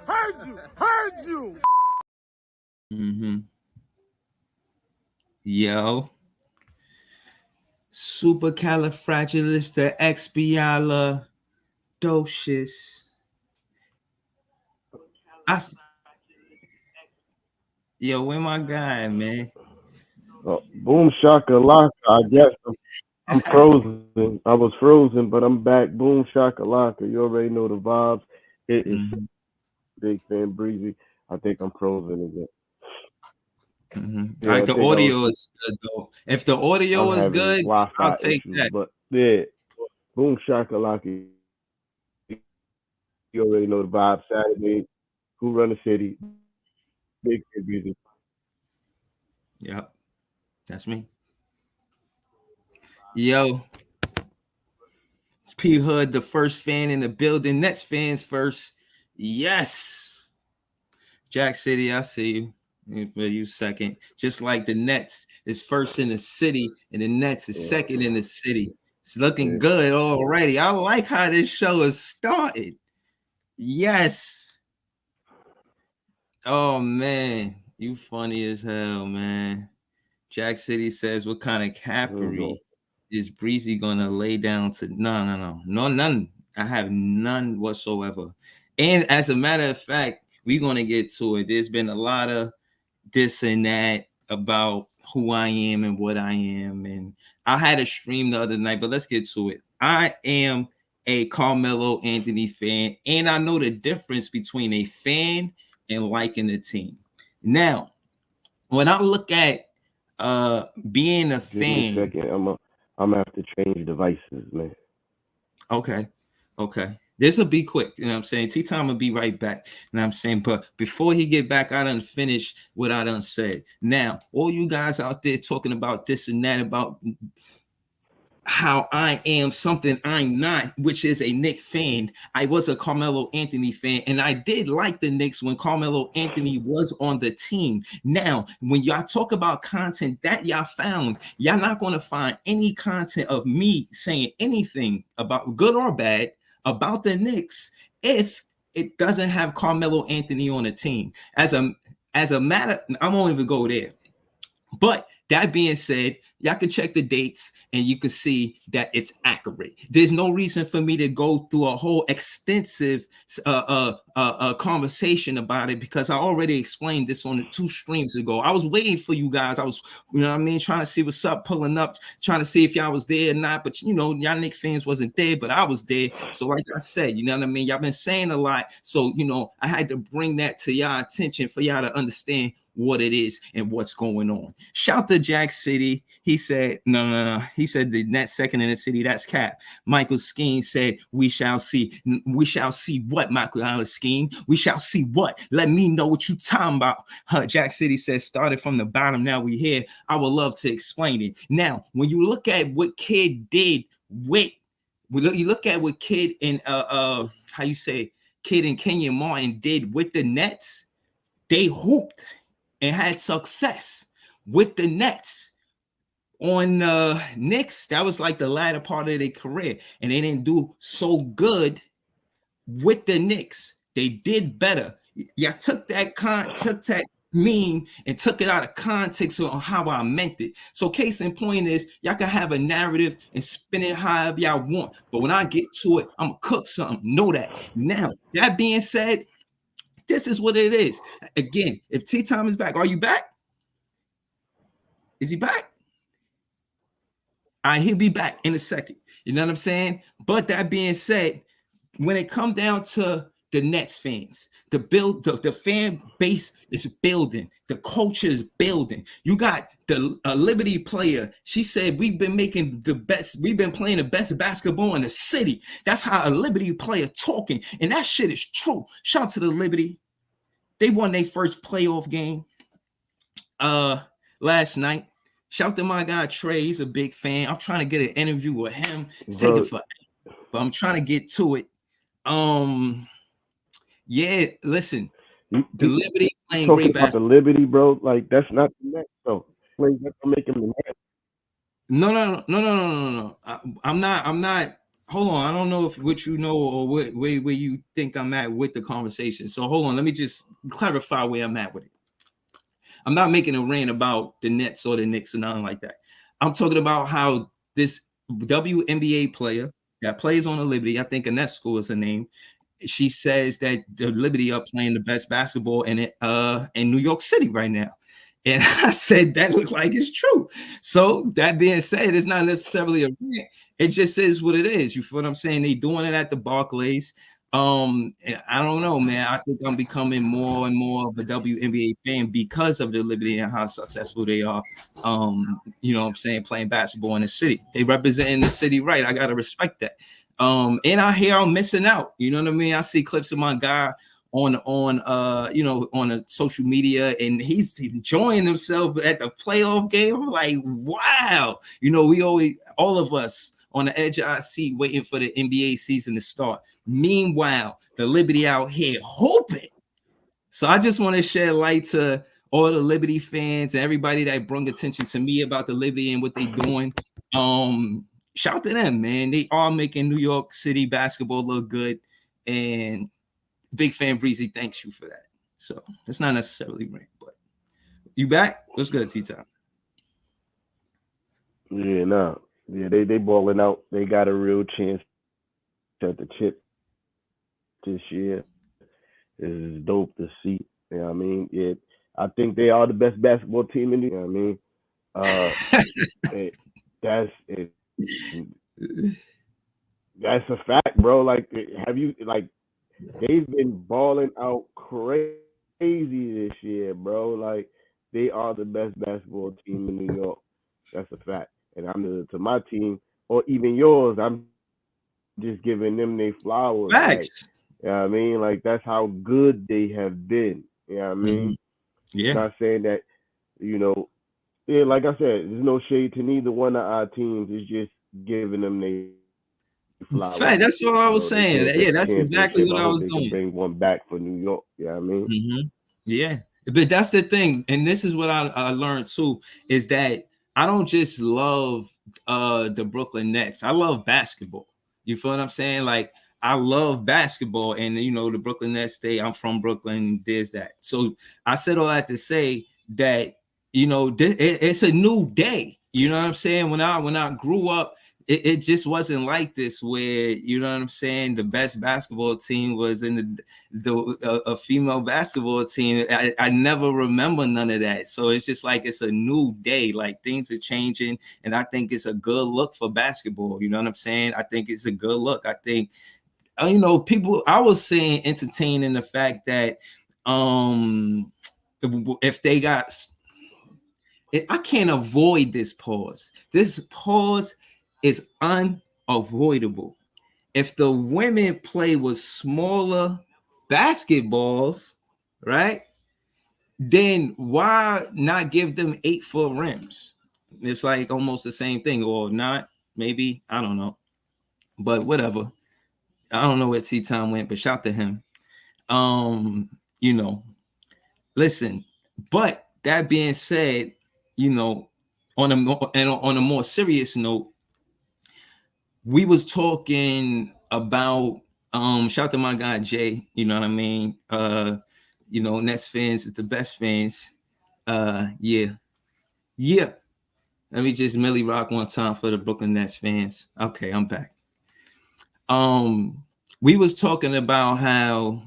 Heard you. Yo, supercalifragilisticexpialidocious. I, yo, where my guy, man? Boom shaka laka. I guess I'm frozen. I was frozen, but I'm back. Boom shaka laka. You already know the vibes. It is Mm-hmm. big fan breezy. I think I'm frozen again. Yeah, Like I the think audio is good though. If the audio I'm is having good, I'll Wi-Fi take issues, that. but yeah, boom shaka laka. You already know the vibe. Saturday, who run the city? Big fan breezy. Yep, that's me. Yo, it's P Hood, the first fan in the building. Nets fans first. Yes. Jack City, I see you. For you second. Just like the Nets is first in the city, and the Nets is Yeah, second in the city. It's looking yeah. good already. I like how this show is started. Yes. Oh man, you funny as hell, man. Jack City says, "What kind of Here we go. capery is Breezy gonna lay down to?" No, none. I have none whatsoever. And as a matter of fact, we're gonna get to it. There's been a lot of this and that about who I am and what I am, and I had a stream the other night. But let's get to it. I am a Carmelo Anthony fan, and I know the difference between a fan and liking the team. Now, when I look at being a Give me a fan, second. I'm gonna have to change devices, man. okay, okay. This will be quick, you know what I'm saying? T-Time will be right back. You know what I'm saying? But before he get back, I done finish what I done said. Now, all you guys out there talking about this and that, about how I am something I'm not, which is a Knicks fan. I was a Carmelo Anthony fan, and I did like the Knicks when Carmelo Anthony was on the team. Now, when y'all talk about content that y'all found, y'all not going to find any content of me saying anything about good or bad about the Knicks if it doesn't have Carmelo Anthony on the team. As a matter, I won't even go there. But that being said, y'all can check the dates and you can see that it's accurate. There's no reason for me to go through a whole extensive conversation about it because I already explained this on the 2 streams ago. I was waiting for you guys. I was, you know what I mean, trying to see what's up, pulling up, trying to see if y'all was there or not. But, you know, y'all Knicks fans wasn't there, but I was there. So like I said, you know what I mean? Y'all been saying a lot. So, you know, I had to bring that to y'all attention for y'all to understand what it is and what's going on. Shout to Jack City. He said, no. He said the Nets second in the city. That's cap. Michael Skeen said, we shall see. We shall see what, Michael Skeen? We shall see what? Let me know what you talking about. Jack City says, started from the bottom. Now we here. I would love to explain it. Now, when you look at what Kid did with, you look at what Kid and how you say, Kid and Kenyon Martin did with the Nets, they hooped and had success with the Nets. On Knicks, that was like the latter part of their career, and they didn't do so good with the Knicks. They did better. Y'all took that meme and took it out of context on how I meant it. So case in point is y'all can have a narrative and spin it however y'all want. But when I get to it, I'm gonna cook something. Know that. Now, that being said, this is what it is. Again, if T-Time is back, are you back? Is he back? All right, he'll be back in a second. You know what I'm saying? But that being said, when it come down to the Nets fans, the fan base is building, the culture is building. You got the Liberty player. She said we've been playing the best basketball in the city. That's how a Liberty player talking, and that shit is true. Shout out to the Liberty. They won their first playoff game last night. Shout to my guy Trey. He's a big fan. I'm trying to get an interview with him. It's taking Bro, forever, but I'm trying to get to it. Yeah, listen, you, the you, Liberty you playing talking great about the basketball. Liberty, bro? Like that's not the Nets, though. Like that's gonna make him the Nets. No. I'm not. hold on. I don't know if what you know or where you think I'm at with the conversation. So hold on. Let me just clarify where I'm at with it. I'm not making a rant about the Nets or the Knicks or nothing like that. I'm talking about how this WNBA player that plays on the Liberty, I think Annette School is her name. She says that the Liberty are playing the best basketball in New York City right now. And I said that looked like it's true. So that being said, it's not necessarily a rant. It just is what it is. You feel what I'm saying? They doing it at the Barclays. And I don't know, man. I think I'm becoming more and more of a WNBA fan because of the Liberty and how successful they are. You know what I'm saying, playing basketball in the city. They representing the city right. I gotta respect that. And I hear I'm missing out. You know what I mean? I see clips of my guy on you know, on a social media, and he's enjoying himself at the playoff game. I'm like, wow. You know, we always, all of us on the edge of our seat waiting for the NBA season to start. Meanwhile, the Liberty out here hoping. So I just want to shed light to all the Liberty fans and everybody that brought attention to me about the Liberty and what they doing. Shout to them, man. They are making New York City basketball look good. And big fan Breezy, thanks you for that. So that's not necessarily right, but you back? What's good, T-Top? Yeah, no. Yeah, they balling out. They got a real chance at the chip this year. It's dope to see. You know what I mean? I think they are the best basketball team in the, you know what I mean? It, that's it. That's a fact, bro. Like, have you like they've been balling out crazy this year, bro. Like, they are the best basketball team in New York. That's a fact. And I'm to my team or even yours. I'm just giving them their flowers. Like, Facts. you know what I mean? Like, that's how good they have been. You know what I Mm-hmm. mean? Yeah. Not saying that, you know, yeah, like I said, there's no shade to neither one of our teams. It's just giving them their flowers this year. Fact. That's You all know, I they was came to saying. the Yeah, that's championship. exactly I what I hope was they can doing. bring one back for New York. You know what I mean? Mm-hmm. Yeah, but that's the thing, and this is what I learned too, is that I don't just love the Brooklyn Nets. I love basketball. You feel what I'm saying? Like, I love basketball, and you know, the Brooklyn Nets. I'm from Brooklyn. There's that. So I said all that to say that, you know, it's a new day. You know what I'm saying? When I grew up, it just wasn't like this, where, you know what I'm saying, the best basketball team was in a female basketball team. I never remember none of that. So it's just like it's a new day. Like, things are changing, and I think it's a good look for basketball. You know what I'm saying? I think it's a good look. I think, you know, people. I was saying entertaining the fact that um if they got, I can't avoid this pause. This pause is unavoidable. If the women play with smaller basketballs, right, then why not give them 8-foot rims? It's like almost the same thing, or not, maybe, I don't know, but whatever. I don't know where T Time went, but shout to him. You know, listen, but that being said, you know, on a more serious note, we was talking about shout out to my guy Jay, you know what I mean? You know, Nets fans is the best fans. Yeah. Yeah. Let me just Millie rock one time for the Brooklyn Nets fans. Okay, I'm back. We was talking about how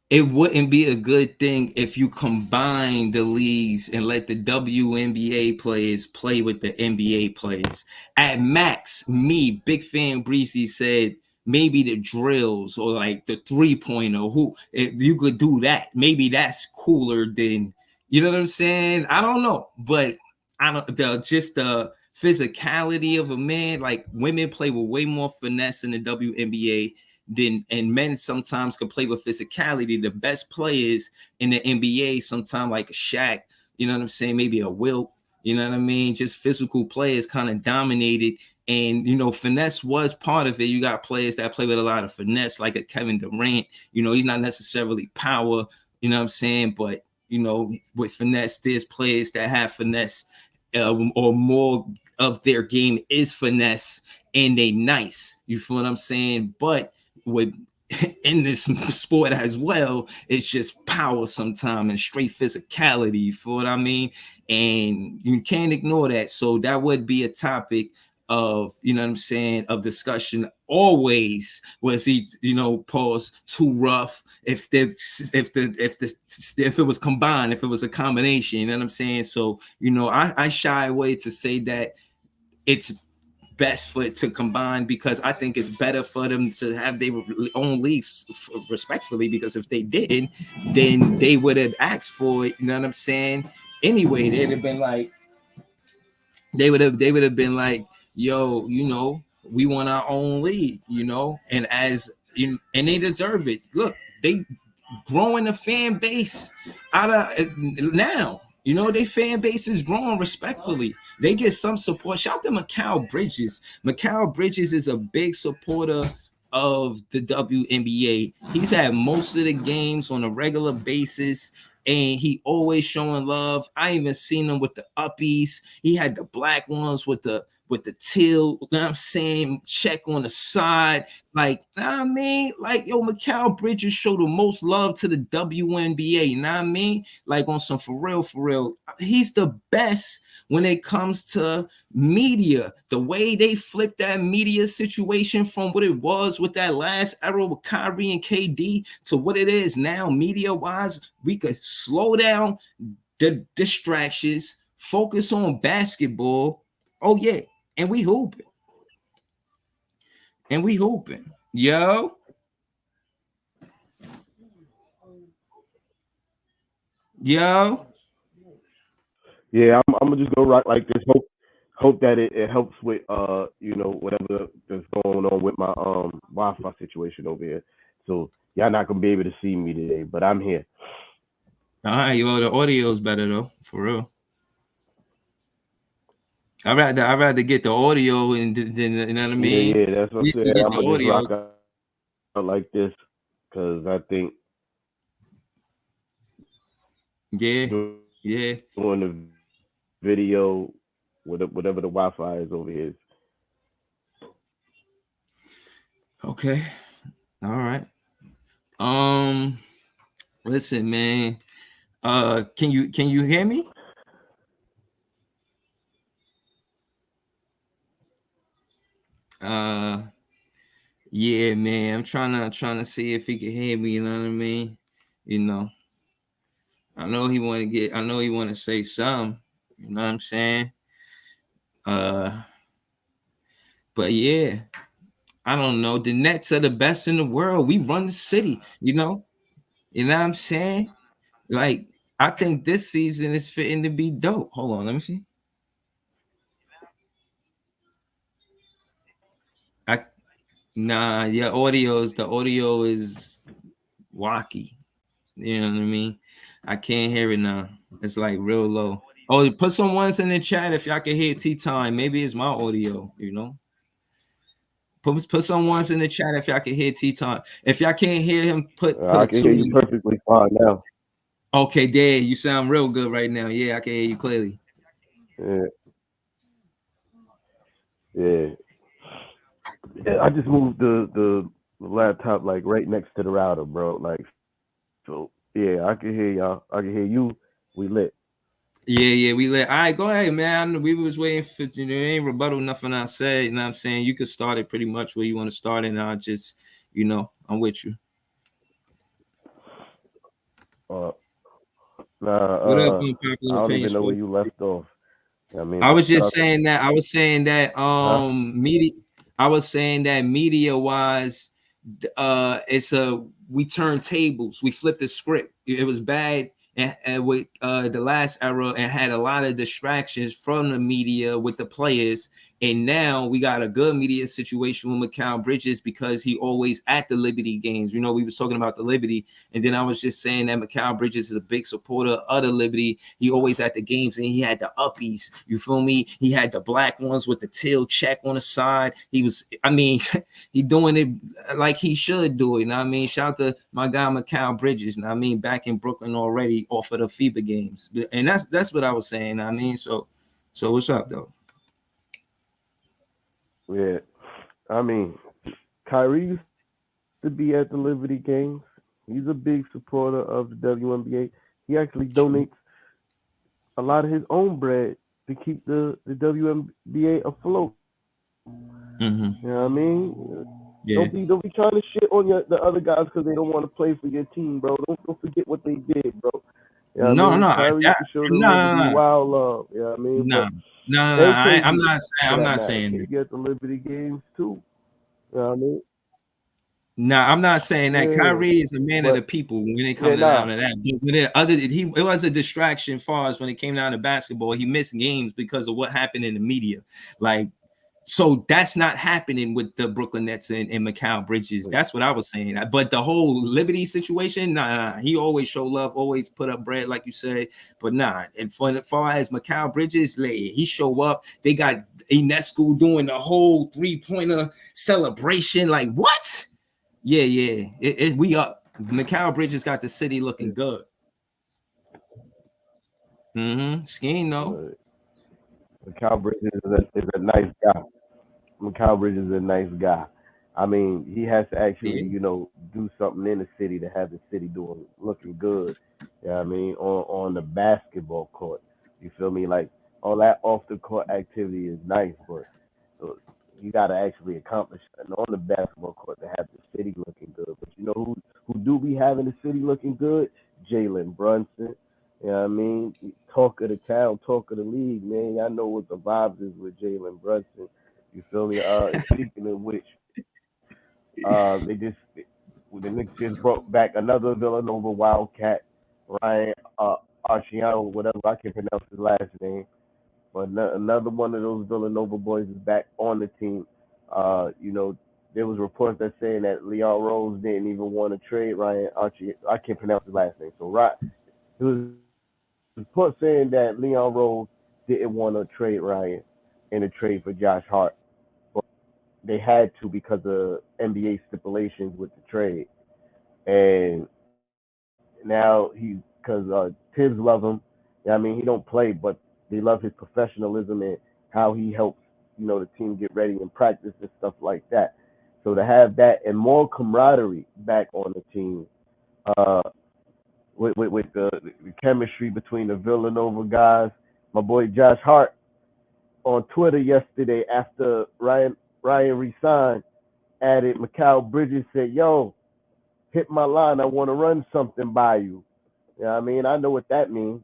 it wouldn't be a good thing if you combine the leagues and let the WNBA players play with the NBA players. At max, me, big fan Breezy, said maybe the drills or like the 3-pointer. Who, if you could do that, maybe that's cooler than, you know what I'm saying? I don't know, but I don't, just the physicality of a man. Like, women play with way more finesse in the WNBA. Then, and men sometimes can play with physicality. The best players in the NBA, sometimes like a Shaq, you know what I'm saying, maybe a Wilt, you know what I mean, just physical players kind of dominated. And, you know, finesse was part of it. You got players that play with a lot of finesse, like a Kevin Durant. You know, he's not necessarily power, you know what I'm saying, but, you know, with finesse, there's players that have finesse, or more of their game is finesse. and they nice. You feel what I'm saying? But with in this sport as well, it's just power sometimes and straight physicality. You feel what I mean? And you can't ignore that. So that would be a topic of, you know what I'm saying, of discussion. Always was he, pause, too rough? If it was combined, if it was a combination, you know what I'm saying? So I shy away to say that it's best for it to combine, because I think it's better for them to have their own leagues, respectfully, because if they didn't, then they would have asked for it, you know what I'm saying? Anyway, they'd have been like, they would have been like, yo, we want our own league, and and they deserve it. Look, they growing the fan base out of now. They fan base is growing respectfully. They get some support. Shout out to Mikal Bridges. Mikal Bridges is a big supporter of the WNBA. He's had most of the games on a regular basis, and he always showing love. I even seen him with the uppies. He had the black ones with the teal, you know what I'm saying, check on the side. Like, you know what I mean? Like, yo, Mikal Bridges showed the most love to the WNBA, you know what I mean? Like, on some for real, for real. He's the best when it comes to media. The way they flipped that media situation from what it was with that last era with Kyrie and KD to what it is now, media-wise, we could slow down the distractions, focus on basketball. Oh, yeah. And we hooping. And we hooping. Yo. Yo. Yeah, I'm gonna just go right like this. Hope that it helps with whatever that's going on with my Wi-Fi situation over here. So y'all not gonna be able to see me today, but I'm here. All right, well, the audio is better though, for real. I'd rather get the audio and then, you know what I Yeah, mean? yeah, that's At what I least said. we get I'm the gonna just audio. rock out like this because I think Yeah, doing yeah. the video whatever the Wi-Fi is over here. Okay. All right. Um, listen, man. Can you hear me? Uh, yeah, man. I'm trying to see if he can hear me. You know what I mean? You know, I know he want to say something. You know what I'm saying? Uh, but yeah, I don't know. The Nets are the best in the world. We run the city. You know what I'm saying? Like, I think this season is fitting to be dope. Hold on, let me see. I Nah, the audio is wacky. You know what I mean? I can't hear it now. It's like real low. Oh, put some ones in the chat if y'all can hear Tea Time. Maybe it's my audio. Put some ones in the chat if y'all can hear Tea Time. If y'all can't hear him, put I a can two hear you in. perfectly fine now. Okay, there. You sound real good right now. Yeah, I can hear you clearly. Yeah, yeah. Yeah, I just moved the laptop like right next to the router, bro. Like so, yeah, I can hear y'all. I can hear you. We lit. Yeah, we let. All right, go ahead, man. We was waiting for ain't rebuttal nothing I said. You know what I'm saying? You could start it pretty much where you want to start it, and I'll just, I'm with you. Uh, nah, What up, unpopular I don't opinion even know where sports? you left off. I mean, I but was shout just out to saying that. I was saying that huh? media. I was saying that media wise, it's we turn tables. We flipped the script. It was bad and with the last era and had a lot of distractions from the media with the players. And now we got a good media situation with Mikal Bridges because he always at the Liberty games. We was talking about the Liberty, and then I was just saying that Mikal Bridges is a big supporter of the Liberty. He always at the games, and he had the uppies. You feel me? He had the black ones with the teal check on the side. He was, I mean, he doing it like he should do it. You know what I mean? Shout out to my guy Mikal Bridges. You know what I mean? Back in Brooklyn already off of the FIBA games. And that's what I was saying. You know what I mean? So what's up though? Yeah. I mean, Kyrie used to be at the Liberty Games. He's a big supporter of the WNBA. He actually donates True. a lot of his own bread to keep the WNBA afloat. You know what I Mm-hmm. mean? Don't be Yeah. trying to shit on the other guys because they don't want to play for your team, bro. Don't forget what they did, bro. You know what I mean? No, no, Kyrie used to show the no, Liberty no, no, wild love. You know what I mean? But no, no, no. and I'm KD not for saying. I'm that not matter. saying that. KD at the Liberty Games too. You know what I mean? No, I'm not saying that. Yeah. Kyrie is a man of the But people when it yeah, comes down nah. to that. But when it was a distraction far as when it came down to basketball. He missed games because of what happened in the media. Like, so that's not happening with the Brooklyn Nets and Mikal Bridges. That's what I was saying. But the whole Liberty situation, nah, he always show love, always put up bread, like you said. But nah, and for as far as Mikal Bridges, like, he show up. They got Inescu doing the whole 3-pointer celebration. Like, what? Yeah, yeah. We up. Mikal Bridges got the city looking Yeah. good. Mm-hmm. Scheme, though. Uh, Cal Bridges is a nice guy. Mikal Bridges is a nice guy. I mean, he has to He actually, is. do something in the city to have the city doing looking good. Yeah, I mean, on the basketball court. You feel me? Like all that off the court activity is nice, but uh, you got to actually accomplish something on the basketball court to have the city looking good. But you know who do we have in the city looking good? Jalen Brunson. You know what I mean? Talk of the town, talk of the league, man. I know what the vibes is with Jalen Brunson. You feel me? And speaking of which, they just the Knicks just brought back another Villanova Wildcat, Ryan Arciano, whatever I can pronounce his last name. But another one of those Villanova boys is back on the team. There was reports that saying that Leon Rose didn't even want to trade Ryan Archie. I can't pronounce his last name. So right, it was reports saying that Leon Rose didn't want to trade Ryan in a trade for Josh Hart, but they had to because of NBA stipulations with the trade. And now because Tibbs love him. I mean, he don't play, but they love his professionalism and how he helps, the team get ready in practice and stuff like that. So to have that and more camaraderie back on the team, uh, with the chemistry between the Villanova guys, my boy Josh Hart on Twitter yesterday after Ryan resigned, added Mikal Bridges said, "Yo, hit my line. I want to run something by you." You know what I mean? I know what that means.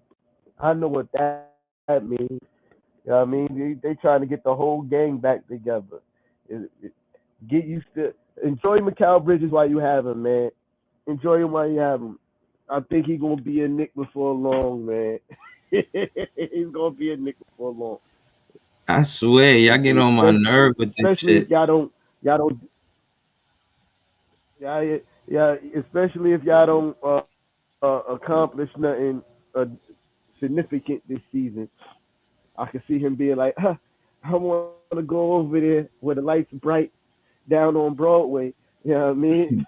I know what that means. You know what I mean? They trying to get the whole gang back together. Get used to enjoy Mikal Bridges while you have him, man. Enjoy him while you have him. I think he's gonna be a Nick before long, man. He's gonna be a Nick before long. I swear, y'all get on my nerve with this Especially if shit. y'all don't yeah, especially if y'all don't accomplish nothing uh, significant this season. I can see him being like, I want to go over there where the lights bright down on Broadway. You know what I mean?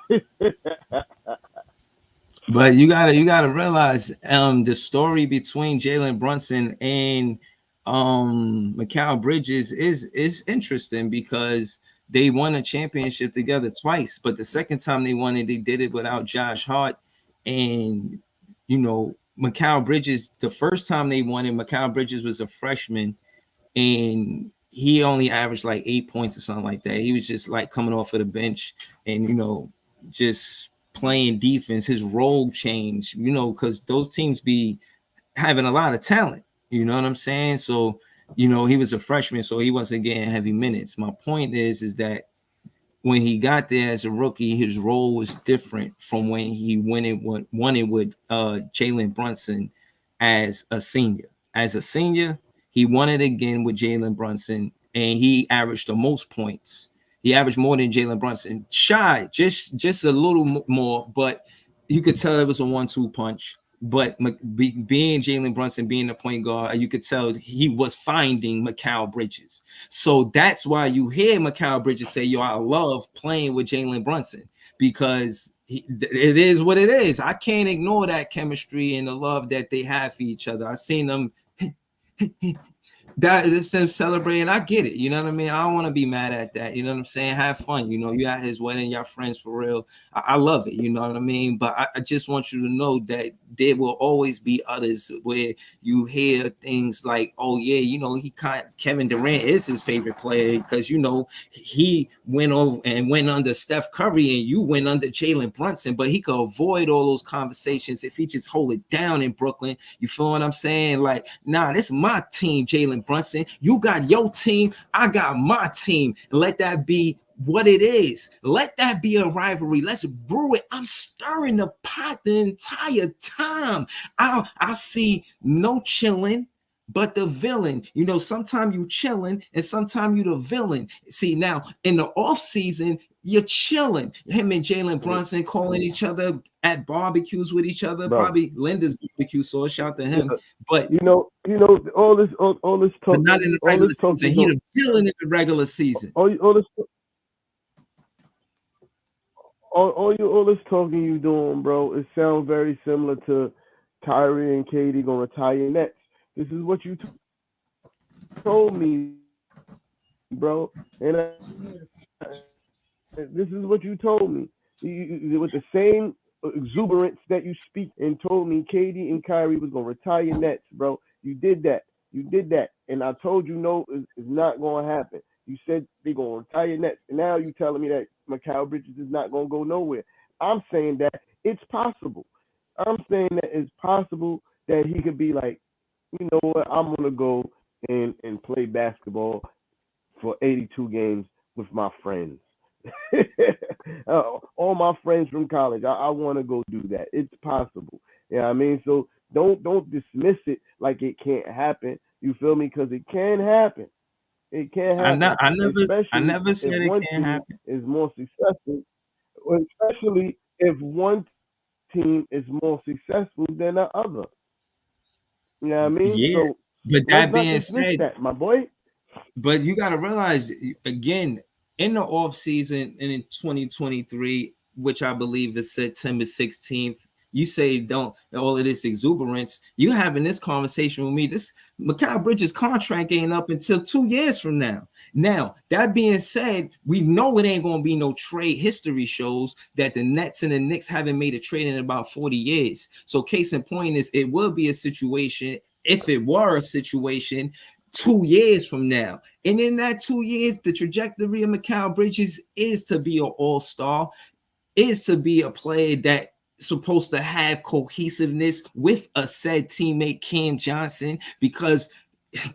But you gotta realize the story between Jalen Brunson and Mikal Bridges is interesting because they won a championship together twice, but the second time they won it, they did it without Josh Hart. And Mikal Bridges, the first time they won it, Mikal Bridges was a freshman and he only averaged like 8 points or something like that. He was just like coming off of the bench and just playing defense. His role changed, because those teams be having a lot of talent. You know what I'm saying? So, he was a freshman, so he wasn't getting heavy minutes. My point is that when he got there as a rookie, his role was different from when he won it with Jalen Brunson as a senior. As a senior, he won it again with Jalen Brunson, and he averaged the most points. He averaged more than Jalen Brunson. Shy, just a little more, but you could tell it was a 1-2 punch. But being Jalen Brunson, being the point guard, you could tell he was finding Mikal Bridges. So that's why you hear Mikal Bridges say, "Yo, I love playing with Jalen Brunson because it is what it is. I can't ignore that chemistry and the love that they have for each other. I seen them that is them celebrating. I get it. You know what I mean? I don't want to be mad at that. You know what I'm saying? Have fun. You know, you at his wedding, y'all friends for real. I love it. You know what I mean? But I just want you to know that there will always be others where you hear things like, oh yeah, you know, Kevin Durant is his favorite player because you know he went over and went under Steph Curry and you went under Jalen Brunson, but he could avoid all those conversations if he just hold it down in Brooklyn. You feel what I'm saying? Like, nah, this is my team, Jalen Brunson. You got your team, I got my team. And let that be what it is. Let that be a rivalry. Let's brew it. I'm stirring the pot the entire time. I see no chilling but the villain. You know, sometimes you chilling and sometimes you the villain. See, now in the off season, you're chilling. Him and Jalen Brunson calling each other at barbecues with each other, bro. probably Linda's barbecue, so shout to him. But All this but talk, not in the all regular this talk season. you He don't, the villain in the regular season. all this, all this talking you doing, bro. It sounds very similar to Kyrie and Katie gonna retire Nets. This is what you told me, bro, and this is what you told me. With the same exuberance that you speak and told me Katie and Kyrie was gonna retire Nets, bro. You did that. You did that. And I told you no, it's not gonna happen. You said they're gonna retire Nets. And now you telling me that Mikal Bridges is not gonna go nowhere. I'm saying that it's possible. I'm saying that it's possible that he could be like, you know what, I'm gonna go and play basketball for 82 games with my friends. All my friends from college. I want to go do that. It's possible. You know what I mean? So don't dismiss it like it can't happen. You feel me? Because it can happen. It can I happen, I especially never if said it one can't team happen. is more successful. Especially if one team is more successful than the other. You know what I mean? Yeah, So but let's that not being dismiss said, that, my boy. but you got to realize again in the off season and in 2023, which I believe is September 16th. You say don't all of this exuberance. You having this conversation with me. This Mikal Bridges contract ain't up until 2 years from now. Now that being said, we know it ain't gonna be no trade. History shows that the Nets and the Knicks haven't made a trade in about 40 years. So case in point is it will be a situation if it were a situation 2 years from now. And in that 2 years, the trajectory of Mikal Bridges is to be an all-star, is to be a player that supposed to have cohesiveness with a said teammate Cam Johnson, because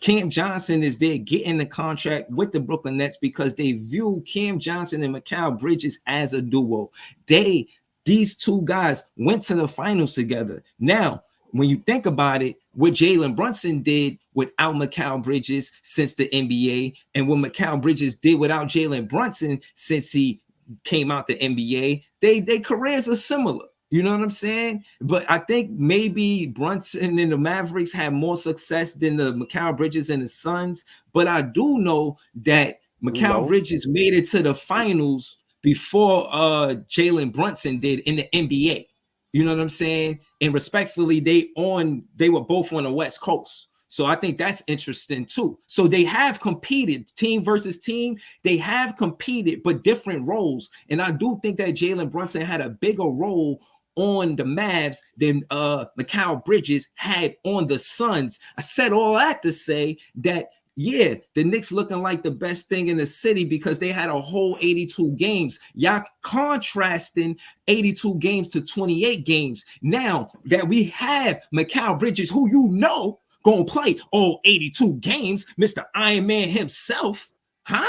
Cam Johnson is there getting the contract with the Brooklyn Nets because they view Cam Johnson and Mikal Bridges as a duo. These two guys went to the finals together. Now, when you think about it, what Jalen Brunson did without Mikal Bridges since the NBA, and what Mikal Bridges did without Jalen Brunson since he came out the NBA, their careers are similar. You know what I'm saying? But I think maybe Brunson and the Mavericks had more success than the Mikal Bridges and the Suns. But I do know that Mikal No, Bridges made it to the finals before Jalen Brunson did in the NBA. You know what I'm saying? And respectfully, they were both on the West Coast. So I think that's interesting too. So they have competed, team versus team. They have competed, but different roles. And I do think that Jalen Brunson had a bigger role on the Mavs than Mikal Bridges had on the Suns. I said all that to say that yeah, the Knicks looking like the best thing in the city because they had a whole 82 games. Y'all contrasting 82 games to 28 games. Now that we have Mikal Bridges, who you know gonna play all 82 games, Mr. Iron Man himself, huh?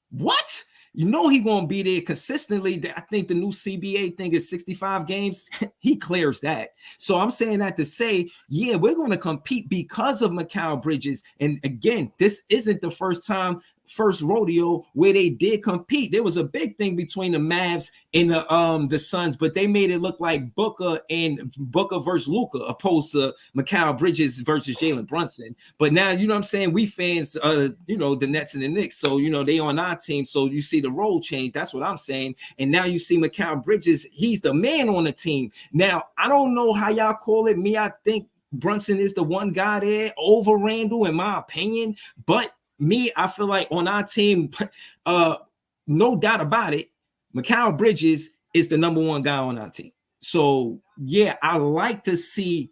What? You know he gonna be there consistently. I think the new CBA thing is 65 games. He clears that. So I'm saying that to say, yeah, we're gonna compete because of Mikal Bridges. And again, this isn't the first rodeo where they did compete. There was a big thing between the Mavs and the Suns, but they made it look like Booker versus Luka, opposed to Mikal Bridges versus Jalen Brunson. But now you know what I'm saying. We fans, the Nets and the Knicks, so they on our team. So you see the role change. That's what I'm saying. And now you see Mikal Bridges. He's the man on the team. Now I don't know how y'all call it. Me, I think Brunson is the one guy there over Randall, in my opinion. But me, I feel like on our team, no doubt about it, Mikal Bridges is the number one guy on our team. So yeah, I like to see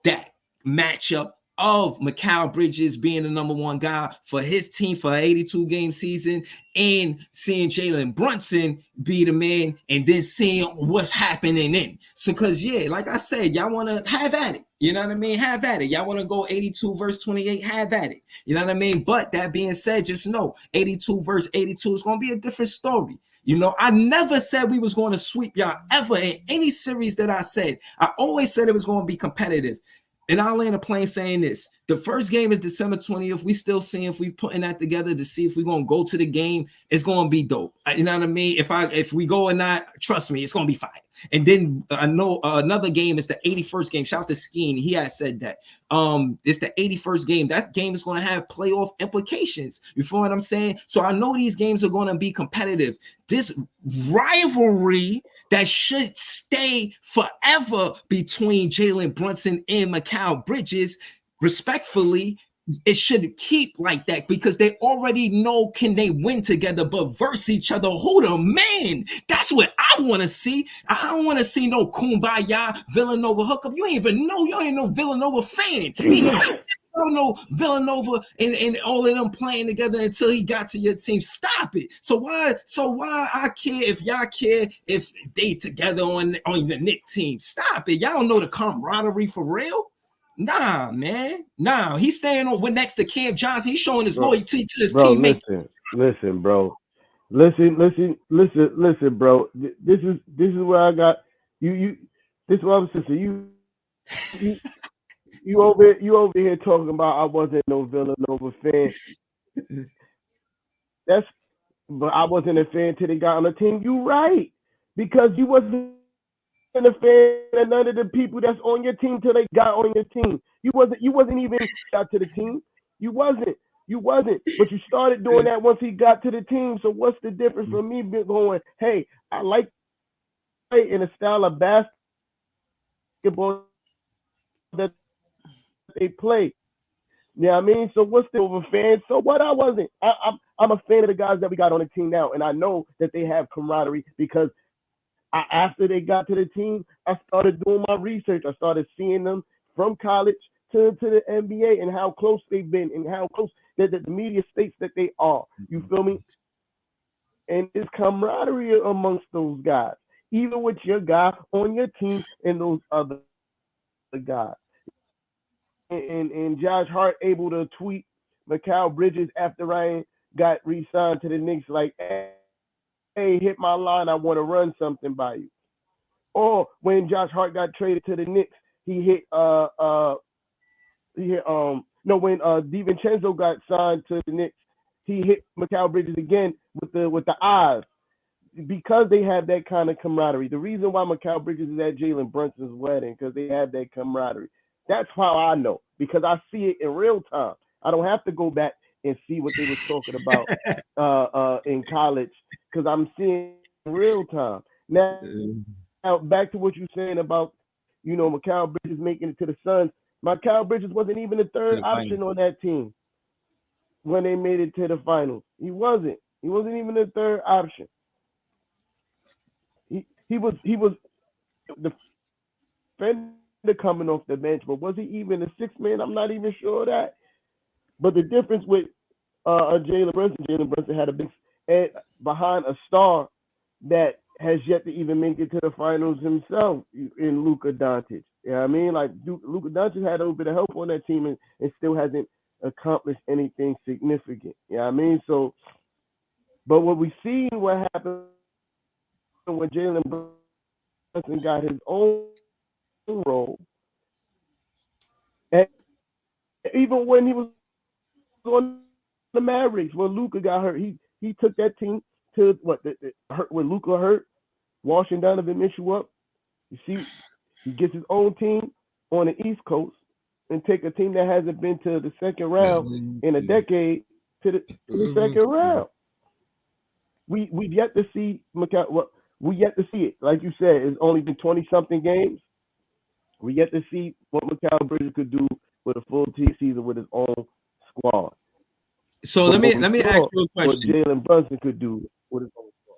that matchup of Mikal Bridges being the number one guy for his team for an 82 game season, and seeing Jalen Brunson be the man, and then seeing what's happening in. So, because, yeah, like I said, y'all want to have at it. You know what I mean? Have at it. Y'all want to go 82 verse 28? Have at it. You know what I mean? But that being said, just know 82 verse 82 is going to be a different story. You know, I never said we was going to sweep y'all ever in any series that I said. I always said it was going to be competitive. And I'll land a plane saying this. The first game is December 20th. We still seeing if we putting that together to see if we're gonna go to the game. It's gonna be dope. You know what I mean? If we go or not, trust me, it's gonna be fire. And then I know another game is the 81st game. Shout out to Skeen. He has said that. It's the 81st game. That game is gonna have playoff implications. You feel what I'm saying? So I know these games are gonna be competitive. This rivalry that should stay forever between Jalen Brunson and Mikal Bridges, respectfully, it should keep like that, because they already know can they win together, but verse each other, who the man? That's what I want to see. I don't want to see no kumbaya Villanova hookup. You ain't even know. You ain't no Villanova fan. You ain't know. I don't know Villanova and all of them playing together until he got to your team. Stop it. So why I care if y'all care if they together on the Knick team? Stop it. Y'all don't know the camaraderie for real. Nah, man. Nah, he's staying on with next to Cam Johnson. He's showing his loyalty to his teammate. Listen, bro. Listen, bro. This is where I got you. This is what I'm saying. You over here talking about I wasn't no Villanova fan. That's But I wasn't a fan till they got on the team. You right, because you wasn't a fan of none of the people that's on your team till they got on your team. You wasn't even got to the team. You wasn't. You wasn't. But you started doing that once he got to the team. So what's the difference from me going, hey, I like play in a style of basketball that they play. You know what I mean? So what's the over fan? So what? I wasn't. I'm a fan of the guys that we got on the team now, and I know that they have camaraderie because after they got to the team, I started doing my research. I started seeing them from college to the NBA and how close they've been and how close that the media states that they are. You feel me? And it's camaraderie amongst those guys, even with your guy on your team and those other guys. And Josh Hart able to tweet Mikal Bridges after Ryan got re-signed to the Knicks like, hey, hit my line, I want to run something by you. Or when Josh Hart got traded to the Knicks, he hit no, when DiVincenzo got signed to the Knicks, he hit Mikal Bridges again with the eyes, because they have that kind of camaraderie. The reason why Mikal Bridges is at Jalen Brunson's wedding, because they have that camaraderie. That's how I know, because I see it in real time. I don't have to go back and see what they was talking about in college, because I'm seeing it in real time. Now, back to what you're saying about, Mikal Bridges making it to the Suns. Mikal Bridges wasn't even the third option on that team when they made it to the finals. He wasn't. He wasn't even the third option. He was the defender coming off the bench, but was he even a sixth man? I'm not even sure of that. But the difference with Jalen Brunson had a big behind a star that has yet to even make it to the finals himself in Luka Doncic. You know what I mean? Like, Luka Doncic had a little bit of help on that team and still hasn't accomplished anything significant. You know what I mean? So, but what we see, what happened when Jalen Brunson got his own role, and even when he was on the Mavericks, when Luka got hurt, he took that team to when Luka hurt, washing Donovan Mitchell up. You see, he gets his own team on the East Coast and take a team that hasn't been to the second round in a decade to the second round. We've yet to see we yet to see it. Like you said, it's only been 20 something games. We get to see what Mikal Bridges could do with a full season with his own squad. So But let we me ask saw you a what question. Jalen Brunson could do with his own squad.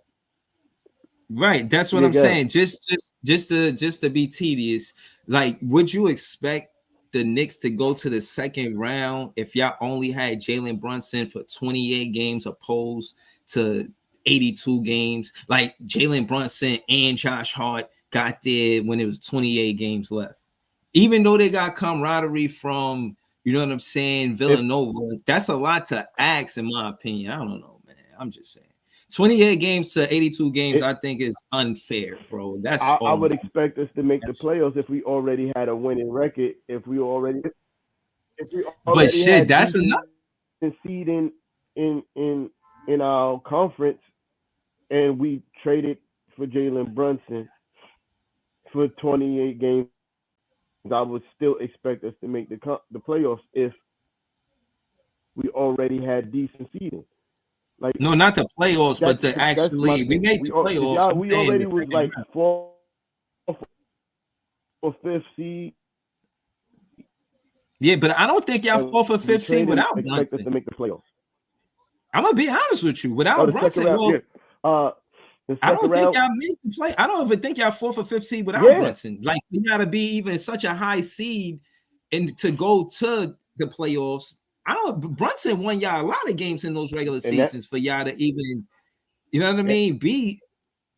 Right, that's what Yeah, I'm go ahead. saying. Just to be tedious, like, would you expect the Knicks to go to the second round if y'all only had Jalen Brunson for 28 games opposed to 82 games? Like Jalen Brunson and Josh Hart got there when it was 28 games left. Even though they got camaraderie from, you know what I'm saying, If Villanova, that's a lot to ask, in my opinion. I don't know, man. I'm just saying. 28 games to 82 games, it, I think is unfair, bro. That's I all I'm would saying. expect us to make the That's, playoffs if we already had a winning record. If we but already shit, had that's decent enough. seed in in our conference, and we traded for Jalen Brunson for 28 games, I would still expect us to make the playoffs if we already had decent seeding. Like No, not the playoffs, but the that's my actually we thing. made the If playoffs. y'all I'm we saying already the was second like round. fourth or fifth seed, Yeah, but I don't think y'all and fought we for fifth traded. seed without Expect us to Brunson. make the playoffs. I'm gonna be honest with you. Oh, Without the second Brunson, round, yeah. well, Uh, the I second don't think round, y'all made the play. I don't even think y'all fourth or fifth seed without yeah. Brunson. Like you gotta be even such a high seed and to go to the playoffs. I don't Brunson won y'all a lot of games in those regular And that seasons for y'all to even, you know what I mean, be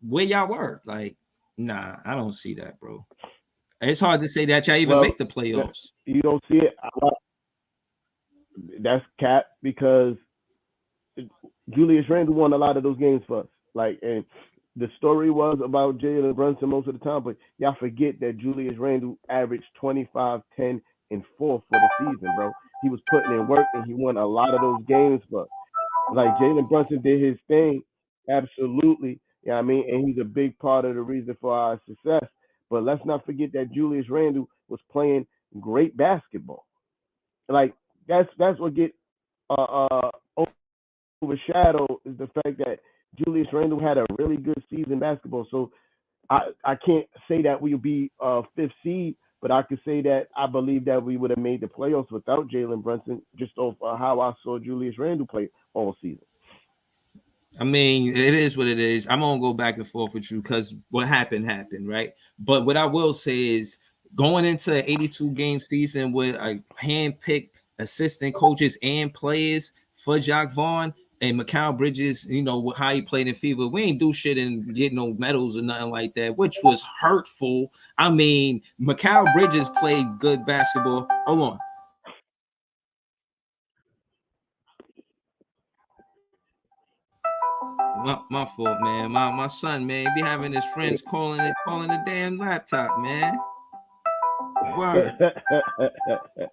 where y'all were. Like, nah, I don't see that, bro. It's hard to say that y'all even well, make the playoffs. you don't see it. That's cap because Julius Randle won a lot of those games for us. Like, and the story was about Jalen Brunson most of the time, but y'all forget that Julius Randle averaged 25, 10, and 4 for the season, bro. He was putting in work and he won a lot of those games for us. Like, Jalen Brunson did his thing, absolutely. You know what I mean? And he's a big part of the reason for our success. But let's not forget that Julius Randle was playing great basketball. Like, that's what get uh, uh, overshadowed is the fact that Julius Randle had a really good season basketball. So I can't say that we'll be fifth seed, but I could say that I believe that we would have made the playoffs without Jalen Brunson, just off how I saw Julius Randle play all season. I mean, it is what it is. I'm gonna go back and forth with you because what happened happened, right? But what I will say is going into an 82 game season with a hand-picked assistant coaches and players for Jacques Vaughn and Mikal Bridges, you know how he played in Fiba. We ain't do shit and get no medals or nothing like that, which was hurtful. I mean, Mikal Bridges played good basketball. Hold on. My fault, man. My son, man, be having his friends calling the damn laptop, man. Word.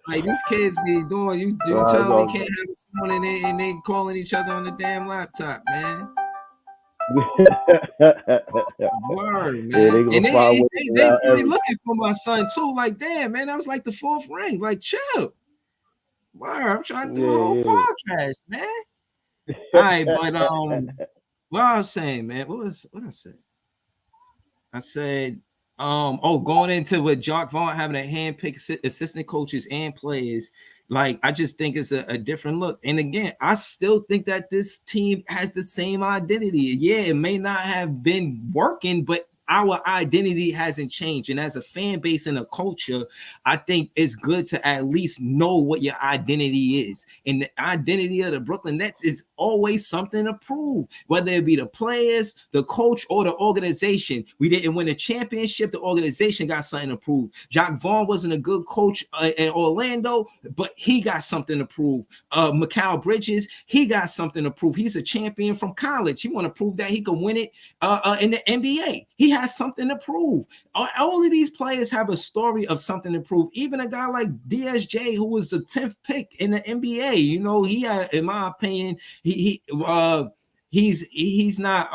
Like these kids be doing you It's tell them they all can't good. have a phone and they calling each other on the damn laptop, man. Word, Yeah, man. they And gonna they find they, ways they around really everything. looking for my son too. Like, damn, man, that was like the fourth ring. Like, chill. Word, I'm trying to do a whole Yeah, podcast, man. All right, yeah. but what I was saying, man, what I said? I said, going into with Jock Vaughn having a handpicked assistant coaches and players, like I just think it's a different look. And again, I still think that this team has the same identity. Yeah, it may not have been working, but our identity hasn't changed. And as a fan base and a culture, I think it's good to at least know what your identity is. And the identity of the Brooklyn Nets is always something to prove, whether it be the players, the coach, or the organization. We didn't win a championship. The organization got something to prove. Jacques Vaughn wasn't a good coach in Orlando, but he got something to prove. Mikal Bridges, he got something to prove. He's a champion from college. He want to prove that he can win it in the NBA. He has something to prove. All of these players have a story of something to prove. Even a guy like DSJ, who was the 10th pick in the NBA, you know, he had, in my opinion, he's not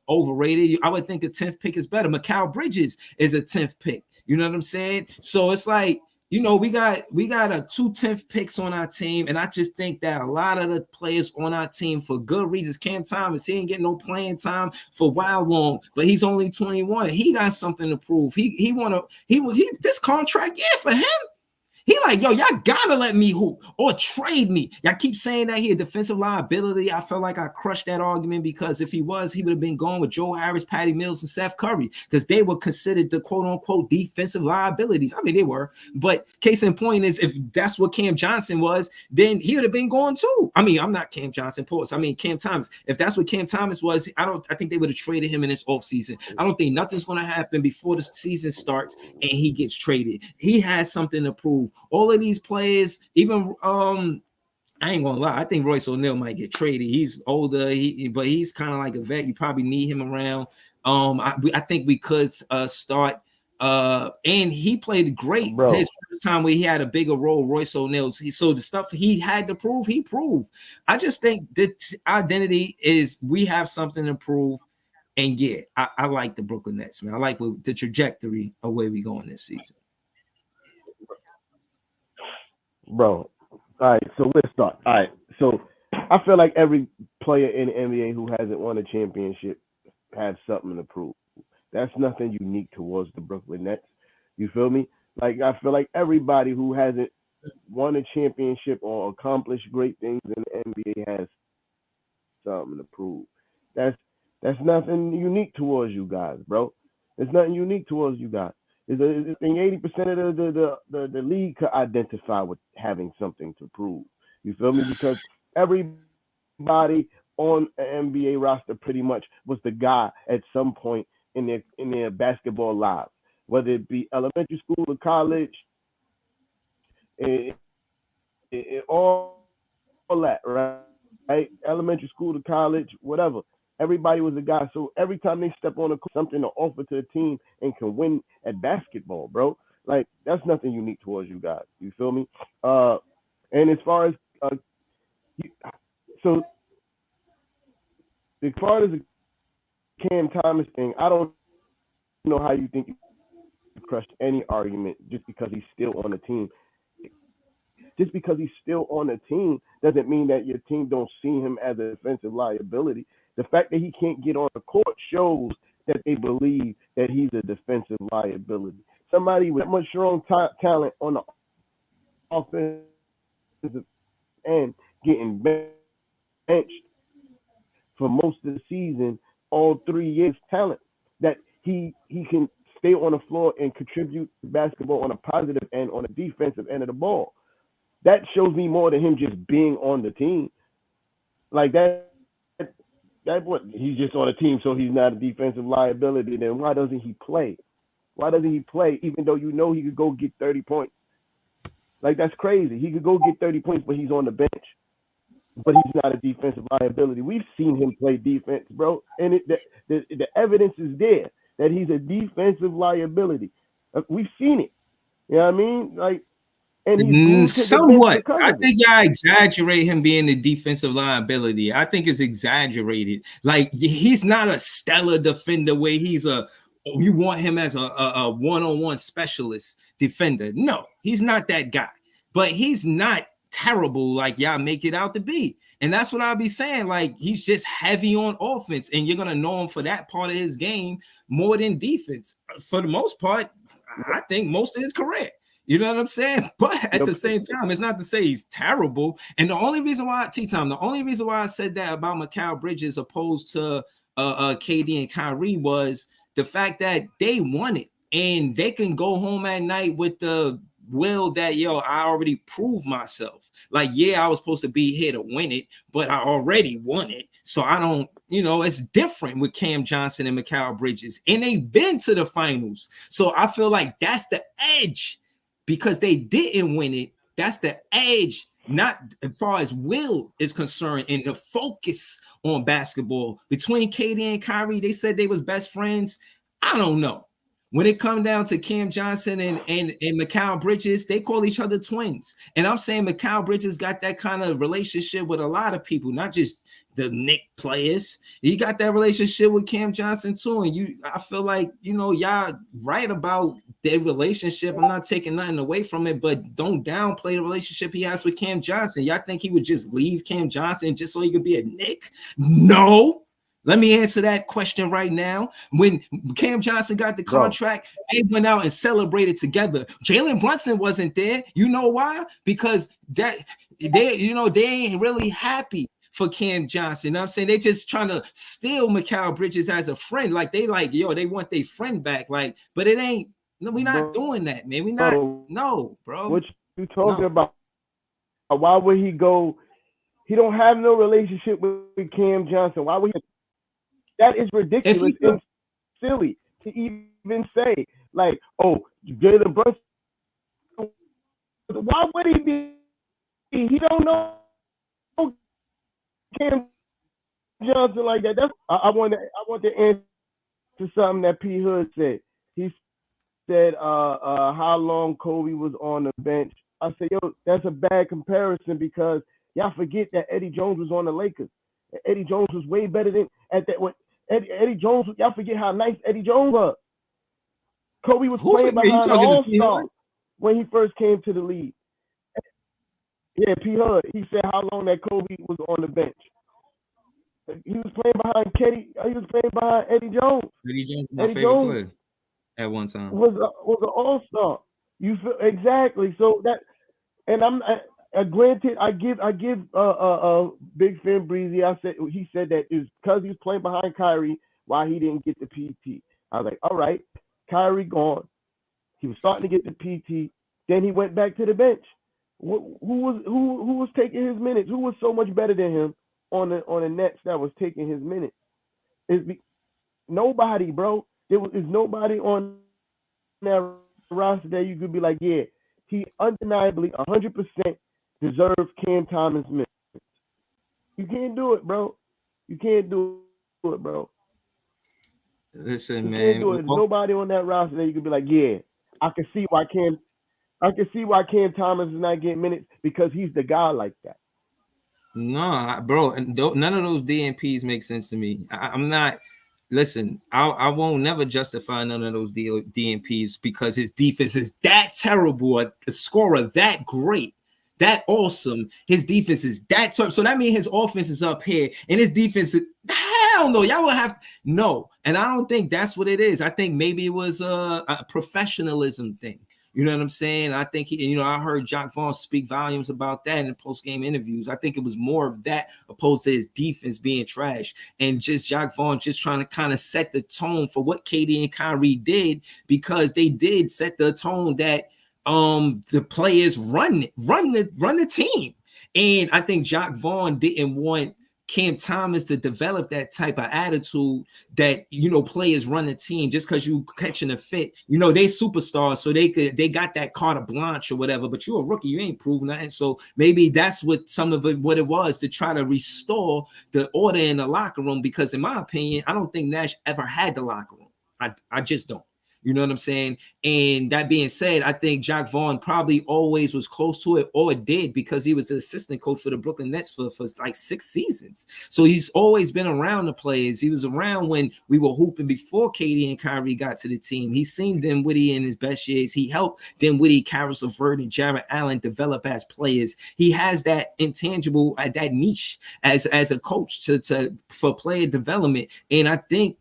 overrated. I would think a 10th pick is better. Mikal Bridges is a 10th pick. You know what I'm saying? So it's like we got a 2/10 picks on our team, and I just think that a lot of the players on our team, for good reasons. Cam Thomas, he ain't getting no playing time for a while long, but he's only 21. He got something to prove. He wanna he this contract, yeah, for him. He like, yo, y'all gotta let me hoop or trade me. Y'all keep saying that he a defensive liability. I felt like I crushed that argument because if he was, he would have been going with Joe Harris, Patty Mills, and Seth Curry because they were considered the quote unquote defensive liabilities. I mean, they were, but case in point is if that's what Cam Johnson was, then he would have been going too. I mean, I'm not Cam Johnson, pause. I mean, Cam Thomas. If that's what Cam Thomas was, I think they would have traded him in this offseason. I don't think nothing's going to happen before the season starts and he gets traded. He has something to prove. All of these players, even I ain't gonna lie, I think Royce O'Neal might get traded. He's older, but he's kind of like a vet. You probably need him around. I think we could start. And he played great bro. his first time where he had a bigger role. Royce O'Neal. So the stuff he had to prove, he proved. I just think that identity is we have something to prove. And yeah, I like the Brooklyn Nets, man. I like the trajectory of where we going this season. Bro. All right, so let's start. All right, so I feel like every player in the NBA who hasn't won a championship has something to prove. That's nothing unique towards the Brooklyn Nets. You feel me? Like I feel like everybody who hasn't won a championship or accomplished great things in the NBA has something to prove. That's that's nothing unique towards you guys, bro. There's nothing unique towards you guys. I think 80% of the league could identify with having something to prove. You feel me? Because everybody on an NBA roster pretty much was the guy at some point in their basketball lives, whether it be elementary school or college, all that, right? Elementary school to college, whatever. Everybody was a guy. So every time they step on the court, something to offer to a team and can win at basketball, bro. Like that's nothing unique towards you guys. You feel me? Uh, and uh, you, so as far as the Cam Thomas thing, I don't know how you think you crushed any argument just because he's still on the team. Just because he's still on the team doesn't mean that your team don't see him as a defensive liability. The fact that he can't get on the court shows that they believe that he's a defensive liability. Somebody with that much strong talent on the offensive end getting benched for most of the season, all 3 years, shows his talent that he can stay on the floor and contribute to basketball on a positive end, on the defensive end of the ball. That shows me more than him just being on the team. Like that what he's just on a team, so he's not a defensive liability. Then why doesn't he play? Why doesn't he play even though you know he could go get 30 points? Like that's crazy. He could go get 30 points, but he's on the bench. But he's not a defensive liability. We've seen him play defense, bro, and the evidence is there that he's a defensive liability. We've seen it. You know what I mean? Like, and he's glued to the bench Somewhat. because I of it. think y'all exaggerate him being the defensive liability. I think it's exaggerated. Like he's not a stellar defender where he's you want him as a one-on-one specialist defender. No, he's not that guy. But he's not terrible like y'all make it out to be. And that's what I'll be saying. Like he's just heavy on offense, and you're gonna know him for that part of his game more than defense. For the most part, I think most of his career. You know what I'm saying? But at the same time, it's not to say he's terrible. And the only reason why the only reason why I said that about Mikal Bridges opposed to KD and Kyrie was the fact that they won it and they can go home at night with the will that I already proved myself. Like, yeah, I was supposed to be here to win it, but I already won it. So I don't, it's different with Cam Johnson and Mikal Bridges, and they've been to the finals. So I feel like that's the edge because they didn't win it. That's the edge, not as far as will is concerned, and the focus on basketball between KD and Kyrie. They said they was best friends. I don't know. When it come down to Cam Johnson and Mikal Bridges, they call each other twins. And I'm saying Mikal Bridges got that kind of relationship with a lot of people, not just the Knick players. He got that relationship with Cam Johnson too. And I feel like, y'all right about their relationship. I'm not taking nothing away from it, but don't downplay the relationship he has with Cam Johnson. Y'all think he would just leave Cam Johnson just so he could be a Knick? No. Let me answer that question right now. When Cam Johnson got the contract, they went out and celebrated together. Jalen Brunson wasn't there. You know why? Because they ain't really happy for Cam Johnson. You know what I'm saying? They just trying to steal Mikal Bridges as a friend. Like they want their friend back. Like, but it ain't. No, we're not doing that, man. We not. No, bro. What you talking about? Why would he go? He don't have no relationship with Cam Johnson. Why would he? That is ridiculous and silly to even say. Like, oh, Jalen Brunson. Why would he be? He don't know Cam Johnson like that. I want to answer something that P Hood said. He said, how long Kobe was on the bench. I said, yo, that's a bad comparison because y'all forget that Eddie Jones was on the Lakers. Eddie Jones was way better than at that. When Eddie Jones, y'all forget how nice Eddie Jones was. Kobe was playing behind an all-star when he first came to the league. Yeah, P. Hood. He said how long that Kobe was on the bench. He was playing behind He was playing behind Eddie Jones. Eddie Jones, my favorite player at one time. Was an all-star. You feel exactly. So that, and granted, I give Big Finn Breezy. He said that is because he was playing behind Kyrie why he didn't get the PT. I was like, all right, Kyrie gone. He was starting to get the PT. Then he went back to the bench. Who was taking his minutes? Who was so much better than him on the Nets that was taking his minutes? Nobody, bro. There is nobody on that roster that you could be like, yeah, he undeniably 100% deserves Cam Thomas minutes. You can't do it, bro. You can't do it, bro. Listen, man. There's nobody on that roster that you could be like, yeah, I can see why Cam Thomas is not getting minutes because he's the guy like that. No, bro, none of those DNPs make sense to me. I'm not. Listen, I won't never justify none of those DNPs because his defense is that terrible, a scorer that great, that awesome. His defense is that terrible. So that means his offense is up here and his defense is hell no. Y'all will have no. And I don't think that's what it is. I think maybe it was a professionalism thing. You know what I'm saying? I think I heard Jacques Vaughn speak volumes about that in post-game interviews. I think it was more of that opposed to his defense being trash and just Jacques Vaughn just trying to kind of set the tone for what KD and Kyrie did because they did set the tone that the players run the team. And I think Jacques Vaughn didn't want Cam Thomas to develop that type of attitude that players run the team just because you catching a fit. They superstars, so they got that carte blanche or whatever. But you're a rookie, you ain't proved nothing. So maybe that's what what it was to try to restore the order in the locker room. Because in my opinion, I don't think Nash ever had the locker room. I just don't. You know what I'm saying? And that being said, I think Jacques Vaughn probably always was close to it or did because he was the assistant coach for the Brooklyn Nets for like 6 seasons. So he's always been around the players. He was around when we were hooping before KD and Kyrie got to the team. He's seen Dinwiddie in his best years. He helped Dinwiddie, Caris LeVert, and Jarrett Allen develop as players. He has that intangible, that niche as a coach for player development. And I think,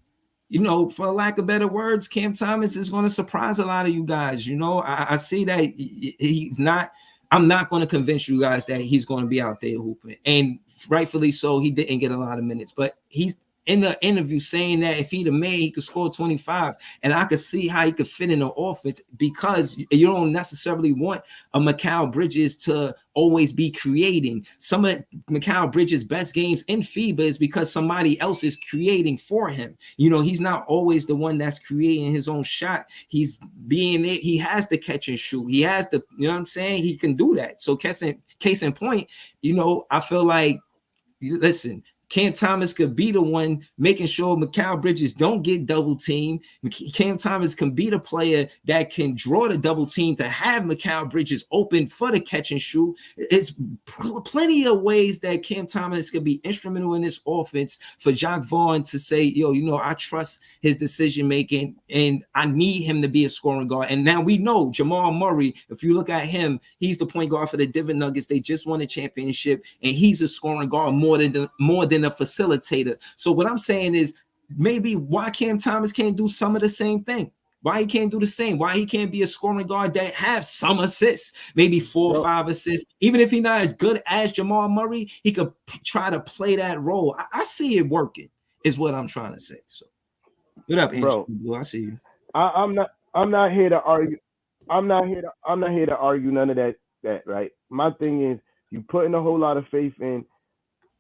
for lack of better words, Cam Thomas is going to surprise a lot of you guys. I see that he's not. I'm not going to convince you guys that he's going to be out there hooping, and rightfully so. He didn't get a lot of minutes, but he's in the interview saying that if he'd have made, he could score 25, and I could see how he could fit in the offense because you don't necessarily want a Mikal Bridges to always be creating. Some of Mikal Bridges' best games in FIBA is because somebody else is creating for him. He's not always the one that's creating his own shot. He's being it. He has the catch and shoot. He has the, what I'm saying? He can do that. So case in point, I feel like, listen, Cam Thomas could be the one making sure Mikal Bridges don't get double teamed. Cam Thomas can be the player that can draw the double team to have Mikal Bridges open for the catch and shoot. It's plenty of ways that Cam Thomas could be instrumental in this offense for Jacque Vaughn to say, yo, I trust his decision making and I need him to be a scoring guard. And now we know Jamal Murray, if you look at him, he's the point guard for the Denver Nuggets. They just won a championship and he's a scoring guard more than a facilitator. So what I'm saying is maybe why Cam Thomas can't do some of the same thing. Why he can't do the same? Why he can't be a scoring guard that have some assists, maybe 4 or 5 assists? Even if he's not as good as Jamal Murray, he could try to play that role. I see it working, is what I'm trying to say. So, what up, Andrew? I see you. I'm not here to argue. I'm not here to argue none of that. Right. My thing is, you putting a whole lot of faith in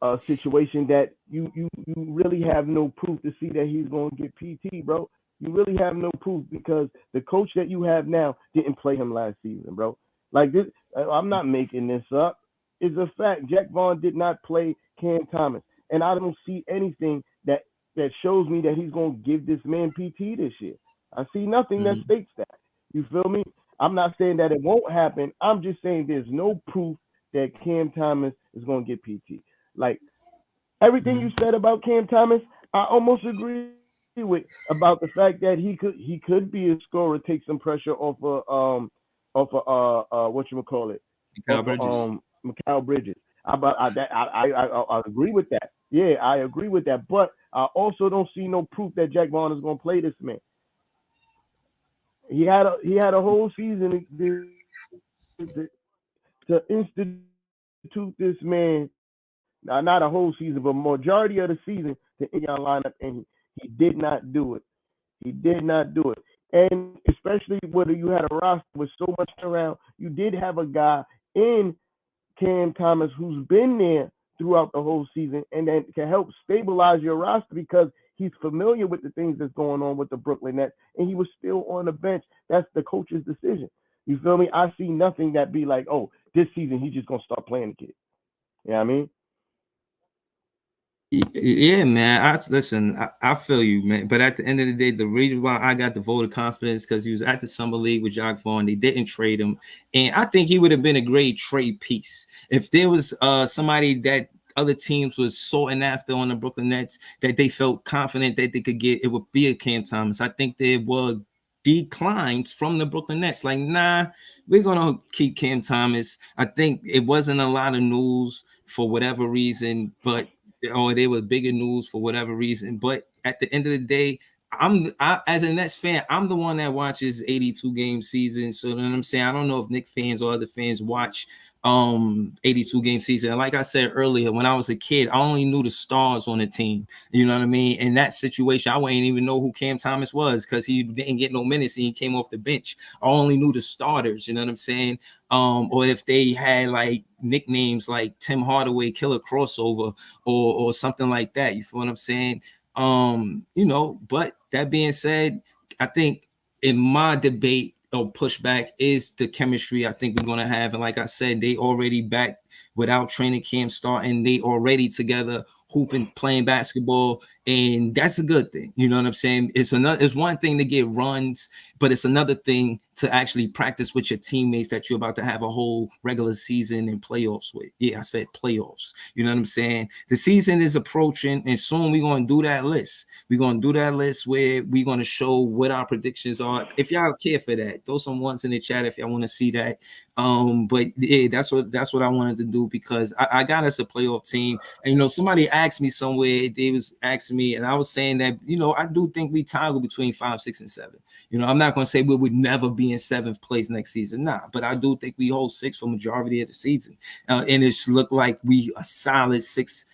a situation that you really have no proof to see that he's going to get PT, bro. You really have no proof because the coach that you have now didn't play him last season, bro. Like this, I'm not making this up. It's a fact. Jacque Vaughn did not play Cam Thomas, and I don't see anything that shows me that he's going to give this man PT this year. I see nothing that states that. You feel me? I'm not saying that it won't happen. I'm just saying there's no proof that Cam Thomas is going to get PT. Like everything you said about Cam Thomas, I almost agree with about the fact that he could be a scorer, take some pressure off of what you would call it, Mikal Bridges. Mikal Bridges. I agree with that. Yeah, I agree with that. But I also don't see no proof that Jacque Vaughn is going to play this man. He had a whole season to institute this man. Now, not a whole season, but majority of the season to in your lineup, and he did not do it. He did not do it. And especially whether you had a roster with so much around, you did have a guy in Cam Thomas who's been there throughout the whole season and then can help stabilize your roster because he's familiar with the things that's going on with the Brooklyn Nets and he was still on the bench. That's the coach's decision. You feel me? I see nothing that be like, oh, this season he's just gonna start playing the kid. You know what I mean? Yeah, man. Listen. I feel you, man. But at the end of the day, the reason why I got the vote of confidence because he was at the summer league with Jacque Vaughn. They didn't trade him, and I think he would have been a great trade piece if there was somebody that other teams was sorting after on the Brooklyn Nets that they felt confident that they could get. It would be a Cam Thomas. I think there were declines from the Brooklyn Nets. Like, nah, we're gonna keep Cam Thomas. I think it wasn't a lot of news for whatever reason, but or they were bigger news for whatever reason. But at the end of the day, as a Nets fan, I'm the one that watches 82 game season. So you know what I'm saying? I don't know if Knicks fans or other fans watch 82 game season. And like I said earlier, when I was a kid, I only knew the stars on the team. You know what I mean? In that situation, I wouldn't even know who Cam Thomas was because he didn't get no minutes and he came off the bench. I only knew the starters, you know what I'm saying? Or if they had like nicknames like Tim Hardaway Killer Crossover or something like that. You feel what I'm saying? But that being said, I think in my debate or pushback is the chemistry I think we're gonna have. And like I said, they already back without training camp starting, they already together hooping, playing basketball, and that's a good thing. You know what I'm saying? It's one thing to get runs, but it's another thing to actually practice with your teammates that you're about to have a whole regular season and playoffs with. Yeah, I said playoffs. You know what I'm saying? The season is approaching, and soon we're gonna do that list. We're gonna do that list where we're gonna show what our predictions are. If y'all care for that, throw some ones in the chat if y'all want to see that. But yeah, that's what I wanted to do because I got us a playoff team. And somebody asked me somewhere, they was asking me, and I was saying that I do think we toggle between 5, 6, and 7. I'm not gonna say we would never be in 7th place next season, but I do think we hold 6 for majority of the season, and it's look like we a solid 6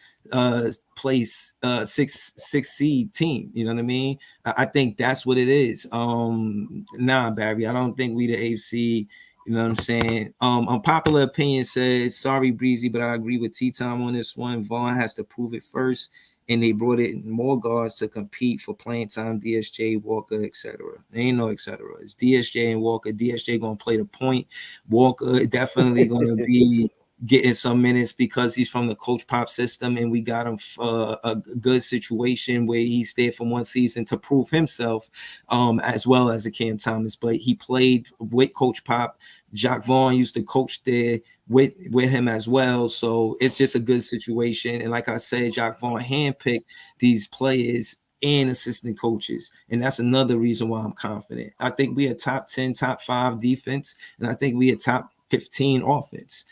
place 6 seed team. You know what I mean? I think that's what it is. Barry, I don't think we the AFC. You know what I'm saying? Unpopular opinion says, sorry, Breezy, but I agree with T-Time on this one. Vaughn has to prove it first, and they brought in more guards to compete for playing time, DSJ, Walker, etc. There ain't no etc. It's DSJ and Walker. DSJ going to play the point. Walker definitely going to be getting some minutes because he's from the Coach Pop system, and we got him a good situation where he stayed for one season to prove himself, as well as a Cam Thomas. But he played with Coach Pop. Jacque Vaughn used to coach there with him as well. So it's just a good situation. And like I said, Jacque Vaughn handpicked these players and assistant coaches. And that's another reason why I'm confident. I think we a top 10, top 5 defense, and I think we a top 15 offense.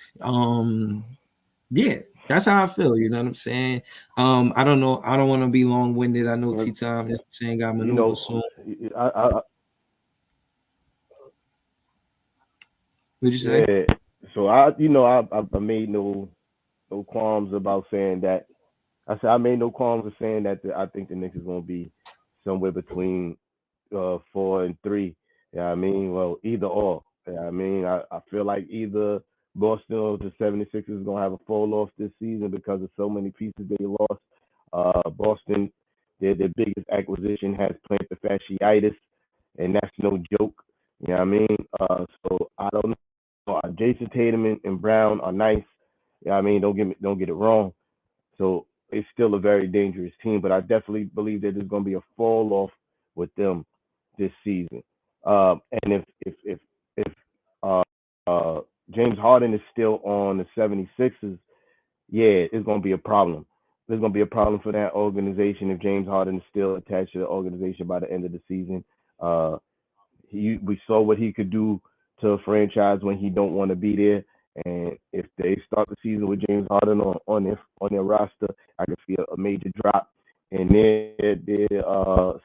Yeah, that's how I feel. You know what I'm saying? I don't know. I don't want to be long winded. I know T Time, you know what I'm saying, got You maneuver know, soon. I What'd you say? yeah. So I made no qualms about saying that. I said I made no qualms of saying that I think the Knicks is going to be somewhere between 4 and 3. Yeah, I mean, well, either or. Yeah, I mean, I feel like either Boston or the 76ers is gonna have a fall off this season because of so many pieces they lost. Boston, their biggest acquisition has plantar fasciitis, and that's no joke. You know what I mean? So I don't know. Jason Tatum and Brown are nice. Yeah, I mean, don't get it wrong. So it's still a very dangerous team, but I definitely believe that there's going to be a fall off with them this season. And if uh, James Harden is still on the 76ers, yeah, it's going to be a problem. There's going to be a problem for that organization if James Harden is still attached to the organization by the end of the season. Uh, we saw what he could do to a franchise when he don't want to be there. And if they start the season with James Harden on their roster, I can see a major drop in their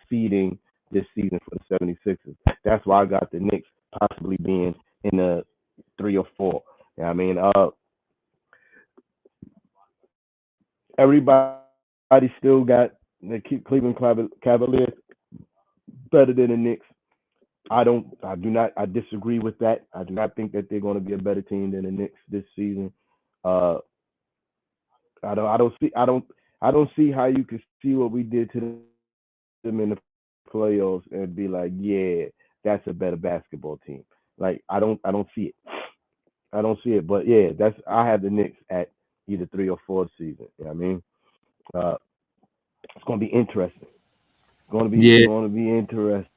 seeding this season for the 76ers. That's why I got the Knicks possibly being in the 3 or 4. You know what I mean, everybody still got the Cleveland Cavaliers better than the Knicks. I disagree with that. I do not think that they're going to be a better team than the Knicks this season. Uh, I don't see how you could see what we did to them in the playoffs and be like, yeah, that's a better basketball team. Like I don't see it. I don't see it. But yeah, I have the Knicks at either 3 or 4 season. You know what I mean? Uh, it's gonna be interesting. Yeah, Gonna be interesting.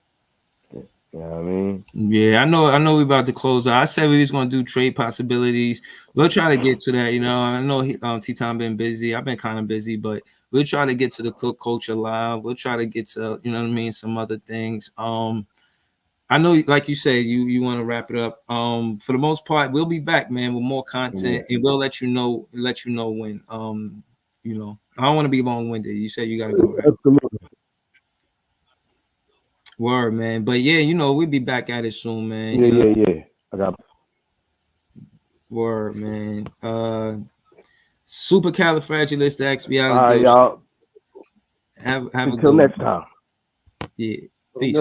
You know what I mean? yeah, I know we're about to close out. I said we was gonna do trade possibilities. We'll try to get to that. You know, I know T Time been busy. I've been kind of busy, but we'll try to get to the cook culture live. We'll try to get to, you know what I mean, some other things. I know, like you said, you want to wrap it up. For the most part, we'll be back, man, with more content, Yeah, and we'll let you know when. I don't want to be long winded. You said you got to go, right? absolutely. Word, man. But yeah, we'll be back at it soon, man. Yeah, yeah, yeah. I got. Word, man. All right, Supercalifragilisticexpialidocious. y'all. Have a Until good one. next time. Yeah. Peace.